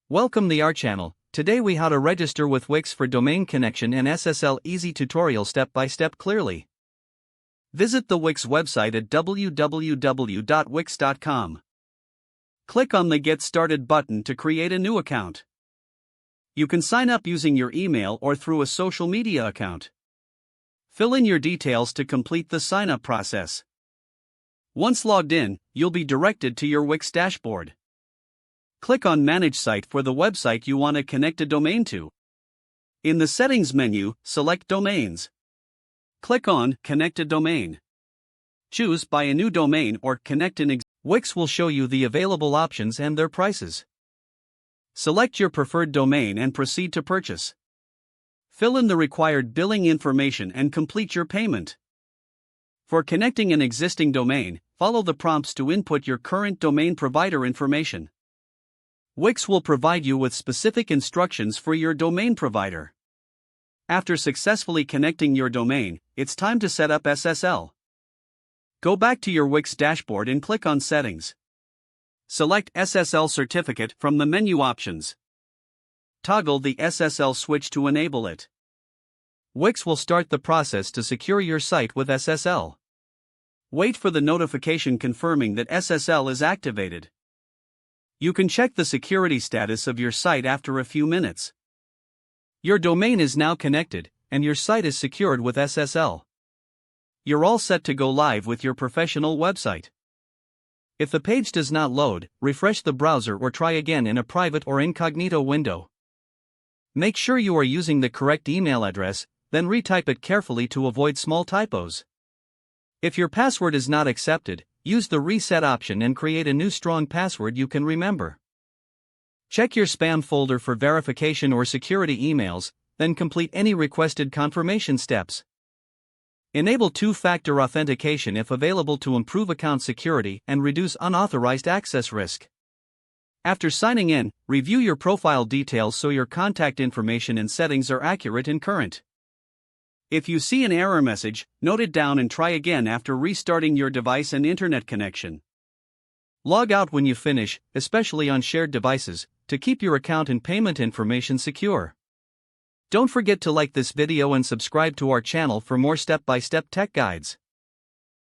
Welcome to our channel. Today we how to register with Wix for domain connection and SSL easy tutorial step by step clearly. Visit the Wix website at www.wix.com. Click on the Get Started button to create a new account. You can sign up using your email or through a social media account. Fill in your details to complete the sign up process. Once logged in, you'll be directed to your Wix dashboard. Click on Manage Site for the website you want to connect a domain to. In the Settings menu, select Domains. Click on Connect a Domain. Choose Buy a new domain or Connect an existing. Wix will show you the available options and their prices. Select your preferred domain and proceed to purchase. Fill in the required billing information and complete your payment. For connecting an existing domain, follow the prompts to input your current domain provider information. Wix will provide you with specific instructions for your domain provider. After successfully connecting your domain, it's time to set up SSL. Go back to your Wix dashboard and click on Settings. Select SSL Certificate from the menu options. Toggle the SSL switch to enable it. Wix will start the process to secure your site with SSL. Wait for the notification confirming that SSL is activated. You can check the security status of your site after a few minutes. Your domain is now connected, and your site is secured with SSL. You're all set to go live with your professional website. If the page does not load, refresh the browser or try again in a private or incognito window. Make sure you are using the correct email address, then retype it carefully to avoid small typos. If your password is not accepted, use the reset option and create a new strong password you can remember. Check your spam folder for verification or security emails, then complete any requested confirmation steps. Enable two-factor authentication if available to improve account security and reduce unauthorized access risk. After signing in, review your profile details so your contact information and settings are accurate and current. If you see an error message, note it down and try again after restarting your device and internet connection. Log out when you finish, especially on shared devices, to keep your account and payment information secure. Don't forget to like this video and subscribe to our channel for more step-by-step tech guides.